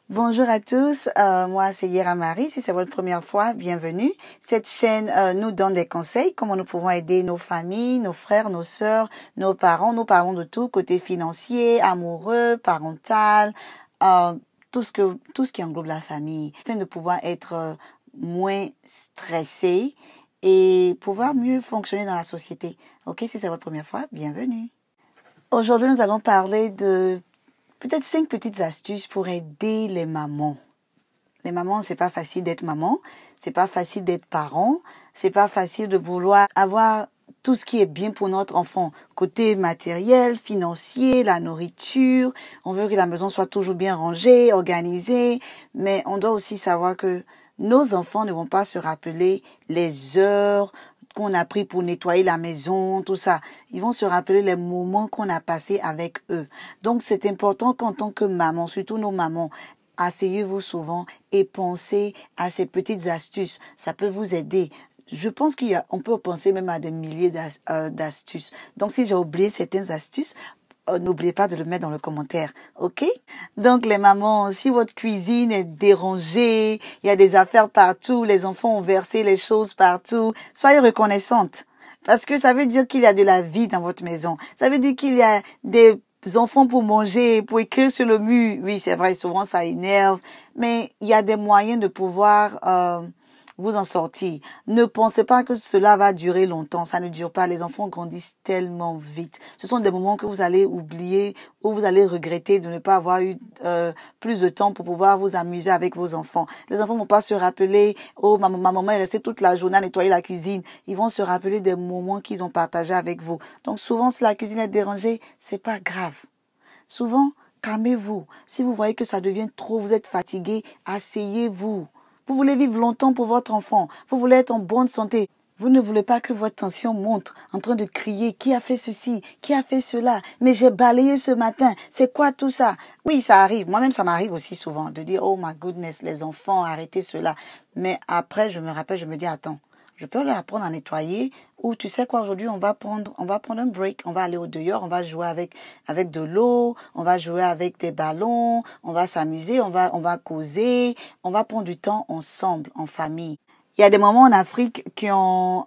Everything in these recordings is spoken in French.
Bonjour à tous, moi c'est Yera Marie, si c'est votre première fois, bienvenue. Cette chaîne nous donne des conseils, comment nous pouvons aider nos familles, nos frères, nos sœurs, nos parents. Nous parlons de tout, côté financier, amoureux, parental, tout ce qui englobe la famille, afin de pouvoir être moins stressé et pouvoir mieux fonctionner dans la société. Ok, si c'est votre première fois, bienvenue. Aujourd'hui, nous allons parler de peut-être 5 petites astuces pour aider les mamans. Les mamans, c'est pas facile d'être maman, c'est pas facile d'être parent, c'est pas facile de vouloir avoir tout ce qui est bien pour notre enfant. Côté matériel, financier, la nourriture, on veut que la maison soit toujours bien rangée, organisée, mais on doit aussi savoir que nos enfants ne vont pas se rappeler les heures qu'on a pris pour nettoyer la maison, tout ça. Ils vont se rappeler les moments qu'on a passés avec eux. Donc, c'est important qu'en tant que maman, surtout nos mamans, asseyez-vous souvent et pensez à ces petites astuces. Ça peut vous aider. Je pense on peut penser même à des milliers d'astuces. Donc, si j'ai oublié certaines astuces, n'oubliez pas de le mettre dans le commentaire, ok? Donc les mamans, si votre cuisine est dérangée, il y a des affaires partout, les enfants ont versé les choses partout, soyez reconnaissantes. Parce que ça veut dire qu'il y a de la vie dans votre maison. Ça veut dire qu'il y a des enfants pour manger, pour écrire sur le mur. Oui, c'est vrai, souvent ça énerve. Mais il y a des moyens de pouvoir vous en sortir. Ne pensez pas que cela va durer longtemps. Ça ne dure pas. Les enfants grandissent tellement vite. Ce sont des moments que vous allez oublier ou vous allez regretter de ne pas avoir eu plus de temps pour pouvoir vous amuser avec vos enfants. Les enfants vont pas se rappeler, oh, ma maman est restée toute la journée à nettoyer la cuisine. Ils vont se rappeler des moments qu'ils ont partagés avec vous. Donc souvent, si la cuisine est dérangée, c'est pas grave. Souvent, calmez-vous. Si vous voyez que ça devient trop, vous êtes fatigué, asseyez-vous. Vous voulez vivre longtemps pour votre enfant. Vous voulez être en bonne santé. Vous ne voulez pas que votre tension monte en train de crier. Qui a fait ceci? Qui a fait cela? Mais j'ai balayé ce matin. C'est quoi tout ça? Oui, ça arrive. Moi-même, ça m'arrive aussi souvent de dire, oh my goodness, les enfants, arrêtez cela. Mais après, je me rappelle, je me dis, attends, je peux leur apprendre à nettoyer. Ou tu sais quoi, aujourd'hui, on va prendre un break. On va aller au dehors, on va jouer avec de l'eau, on va jouer avec des ballons, on va s'amuser, on va causer, on va prendre du temps ensemble, en famille. Il y a des moments en Afrique qui ont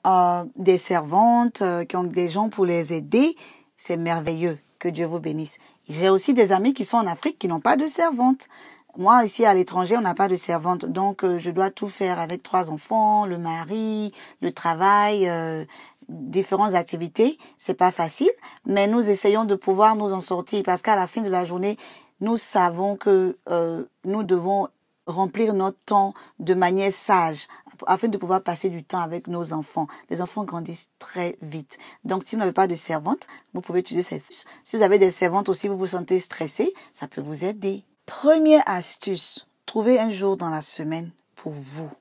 des servantes, qui ont des gens pour les aider. C'est merveilleux. Que Dieu vous bénisse. J'ai aussi des amis qui sont en Afrique qui n'ont pas de servante. Moi, ici, à l'étranger, on n'a pas de servante. Donc, je dois tout faire avec 3 enfants, le mari, le travail, différentes activités. C'est pas facile, mais nous essayons de pouvoir nous en sortir parce qu'à la fin de la journée, nous savons que nous devons remplir notre temps de manière sage afin de pouvoir passer du temps avec nos enfants. Les enfants grandissent très vite. Donc, si vous n'avez pas de servante, vous pouvez utiliser cette. Si vous avez des servantes aussi, vous vous sentez stressé, ça peut vous aider. Première astuce, trouvez un jour dans la semaine pour vous.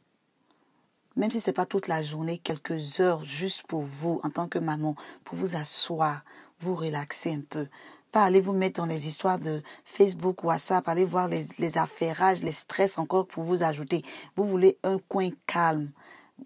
Même si ce n'est pas toute la journée, quelques heures juste pour vous en tant que maman, pour vous asseoir, vous relaxer un peu. Pas aller vous mettre dans les histoires de Facebook, WhatsApp, aller voir les affairages, les stress encore pour vous ajouter. Vous voulez un coin calme.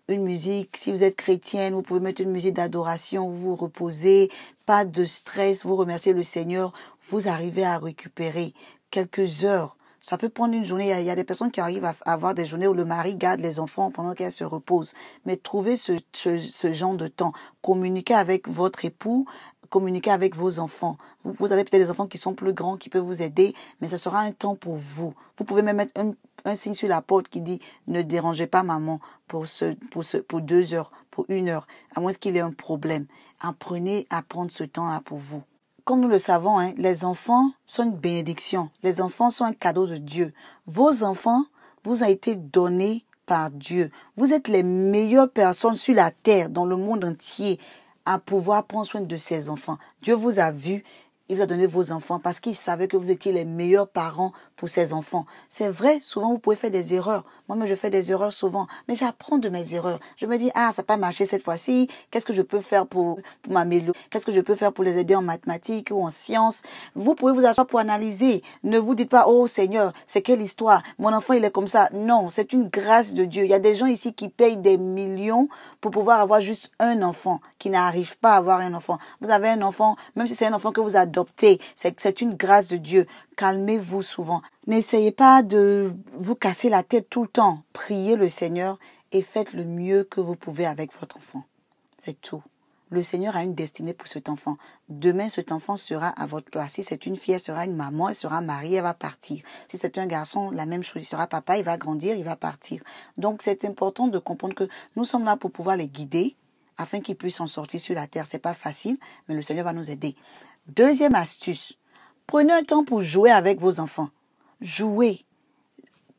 Une musique, si vous êtes chrétienne, vous pouvez mettre une musique d'adoration, vous vous reposez, pas de stress, vous remerciez le Seigneur, vous arrivez à récupérer quelques heures. Ça peut prendre une journée. Il y a des personnes qui arrivent à avoir des journées où le mari garde les enfants pendant qu'elles se reposent. Mais trouvez ce genre de temps. Communiquez avec votre époux, communiquez avec vos enfants. Vous avez peut-être des enfants qui sont plus grands, qui peuvent vous aider, mais ce sera un temps pour vous. Vous pouvez même mettre un signe sur la porte qui dit « Ne dérangez pas maman pour 2 heures, pour 1 heure, à moins qu'il y ait un problème. » Apprenez à prendre ce temps-là pour vous. Comme nous le savons, les enfants sont une bénédiction. Les enfants sont un cadeau de Dieu. Vos enfants vous ont été donnés par Dieu. Vous êtes les meilleures personnes sur la terre, dans le monde entier, à pouvoir prendre soin de ces enfants. Dieu vous a vu Il vous a donné vos enfants parce qu'il savait que vous étiez les meilleurs parents pour ses enfants. C'est vrai, souvent vous pouvez faire des erreurs. Moi-même, je fais des erreurs souvent, mais j'apprends de mes erreurs. Je me dis, ça n'a pas marché cette fois-ci. Qu'est-ce que je peux faire pour m'améliorer? Qu'est-ce que je peux faire pour les aider en mathématiques ou en sciences? Vous pouvez vous asseoir pour analyser. Ne vous dites pas, oh Seigneur, c'est quelle histoire? Mon enfant, il est comme ça. Non, c'est une grâce de Dieu. Il y a des gens ici qui payent des millions pour pouvoir avoir juste un enfant, qui n'arrivent pas à avoir un enfant. Vous avez un enfant, même si c'est un enfant que vous adoptez, c'est une grâce de Dieu. Calmez-vous souvent. N'essayez pas de vous casser la tête tout le temps. Priez le Seigneur et faites le mieux que vous pouvez avec votre enfant. C'est tout. Le Seigneur a une destinée pour cet enfant. Demain, cet enfant sera à votre place. Si c'est une fille, elle sera une maman, elle sera mariée, elle va partir. Si c'est un garçon, la même chose. Il sera papa, il va grandir, il va partir. Donc, c'est important de comprendre que nous sommes là pour pouvoir les guider afin qu'ils puissent s'en sortir sur la terre. C'est pas facile, mais le Seigneur va nous aider. Deuxième astuce. Prenez un temps pour jouer avec vos enfants. Jouez.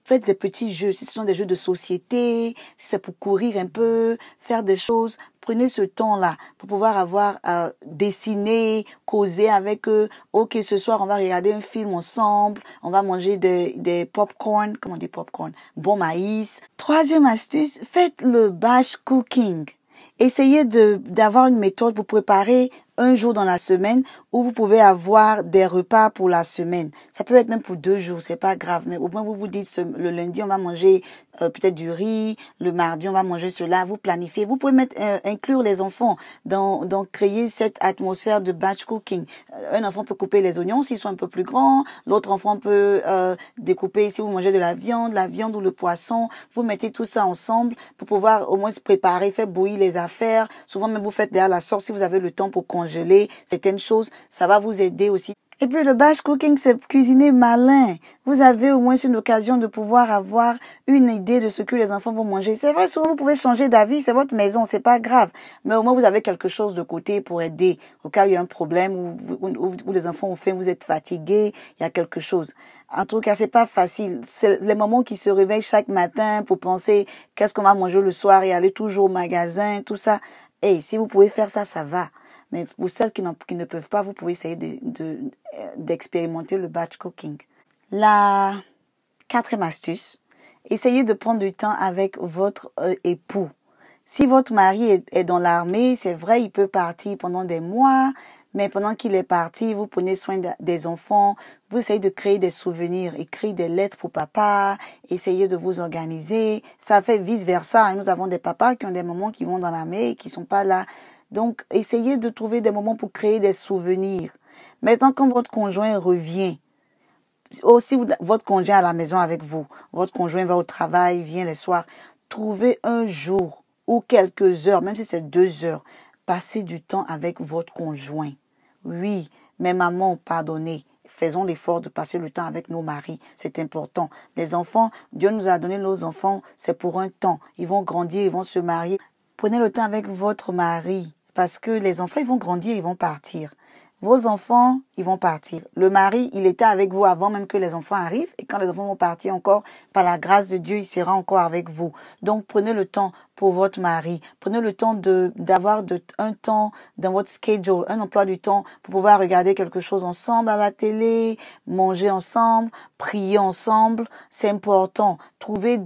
Faites des petits jeux. Si ce sont des jeux de société, si c'est pour courir un peu, faire des choses, prenez ce temps-là pour pouvoir avoir dessiné, causer avec eux. Ok, ce soir, on va regarder un film ensemble. On va manger des pop-corn. Comment on dit pop-corn? Bon maïs. Troisième astuce, faites le batch cooking. Essayez d'avoir une méthode pour préparer un jour dans la semaine où vous pouvez avoir des repas pour la semaine. Ça peut être même pour 2 jours, c'est pas grave. Mais au moins vous vous dites le lundi on va manger peut-être du riz, le mardi on va manger cela. Vous planifiez. Vous pouvez inclure les enfants dans créer cette atmosphère de batch cooking. Un enfant peut couper les oignons s'ils sont un peu plus grands. L'autre enfant peut découper si vous mangez de la viande ou le poisson. Vous mettez tout ça ensemble pour pouvoir au moins se préparer, faire bouillir les affaires. Souvent même vous faites derrière la sauce si vous avez le temps pour congeler certaines choses. Ça va vous aider aussi. Et puis le batch cooking, c'est cuisiner malin. Vous avez au moins une occasion de pouvoir avoir une idée de ce que les enfants vont manger. C'est vrai, souvent vous pouvez changer d'avis, c'est votre maison, c'est pas grave. Mais au moins vous avez quelque chose de côté pour aider. Au cas où il y a un problème, où les enfants ont faim, vous êtes fatigué, il y a quelque chose. En tout cas, c'est pas facile. C'est les moments qui se réveillent chaque matin pour penser qu'est-ce qu'on va manger le soir et aller toujours au magasin, tout ça. Et si vous pouvez faire ça, ça va. Mais pour celles qui ne peuvent pas, vous pouvez essayer d'expérimenter le batch cooking. La 4e astuce, essayez de prendre du temps avec votre époux. Si votre mari est dans l'armée, c'est vrai, il peut partir pendant des mois, mais pendant qu'il est parti, vous prenez soin des enfants, vous essayez de créer des souvenirs, écrire des lettres pour papa, essayez de vous organiser. Ça fait vice-versa. Nous avons des papas qui ont des moments qui vont dans l'armée et qui sont pas là. Donc, essayez de trouver des moments pour créer des souvenirs. Maintenant, quand votre conjoint revient, aussi votre conjoint est à la maison avec vous, votre conjoint va au travail, vient les soirs, trouvez un jour ou quelques heures, même si c'est 2 heures, passez du temps avec votre conjoint. Oui, mais maman, pardonnez. Faisons l'effort de passer le temps avec nos maris. C'est important. Les enfants, Dieu nous a donné nos enfants, c'est pour un temps. Ils vont grandir, ils vont se marier. Prenez le temps avec votre mari. Parce que les enfants, ils vont grandir, ils vont partir. Vos enfants, ils vont partir. Le mari, il était avec vous avant même que les enfants arrivent. Et quand les enfants vont partir encore, par la grâce de Dieu, il sera encore avec vous. Donc, prenez le temps pour votre mari. Prenez le temps d'avoir un temps dans votre schedule, un emploi du temps pour pouvoir regarder quelque chose ensemble à la télé, manger ensemble, prier ensemble. C'est important. Trouvez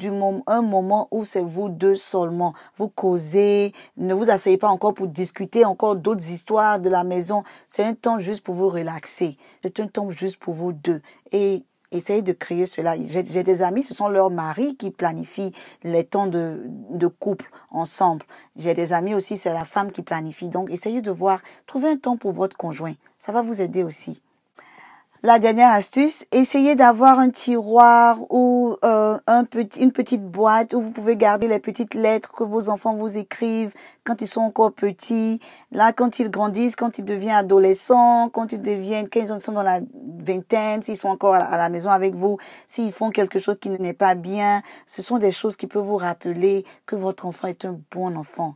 un moment où c'est vous deux seulement. Vous causez. Ne vous asseyez pas encore pour discuter encore d'autres histoires de la maison. C'est un temps juste pour vous relaxer. C'est un temps juste pour vous deux. Et essayez de créer cela. J'ai des amis, ce sont leurs maris qui planifient les temps de couple ensemble. J'ai des amis aussi, c'est la femme qui planifie. Donc, essayez de voir, trouvez un temps pour votre conjoint. Ça va vous aider aussi. La dernière astuce, essayez d'avoir un tiroir ou une petite boîte où vous pouvez garder les petites lettres que vos enfants vous écrivent quand ils sont encore petits. Là, quand ils grandissent, quand ils deviennent adolescents, quand ils sont dans la vingtaine, s'ils sont encore à la maison avec vous, s'ils font quelque chose qui n'est pas bien, ce sont des choses qui peuvent vous rappeler que votre enfant est un bon enfant.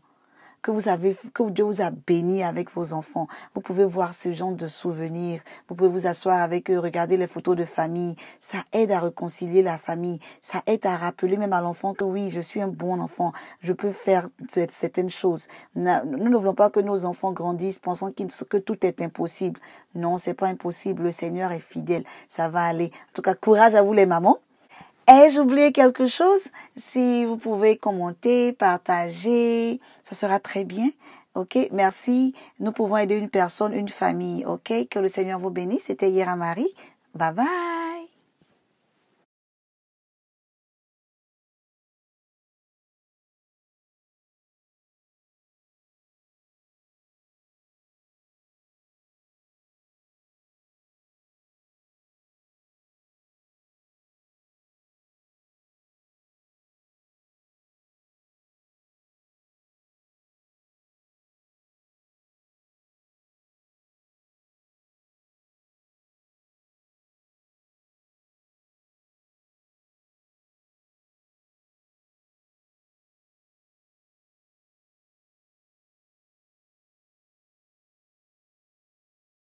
que Dieu vous a béni avec vos enfants. Vous pouvez voir ce genre de souvenirs. Vous pouvez vous asseoir avec eux, regarder les photos de famille. Ça aide à réconcilier la famille. Ça aide à rappeler même à l'enfant que oui, je suis un bon enfant. Je peux faire certaines choses. Nous ne voulons pas que nos enfants grandissent pensant que tout est impossible. Non, c'est pas impossible. Le Seigneur est fidèle. Ça va aller. En tout cas, courage à vous les mamans. Ai-je oublié quelque chose? Si vous pouvez commenter, partager, ça sera très bien. Ok, merci. Nous pouvons aider une personne, une famille. Ok, que le Seigneur vous bénisse. C'était Yera Marie. Bye bye.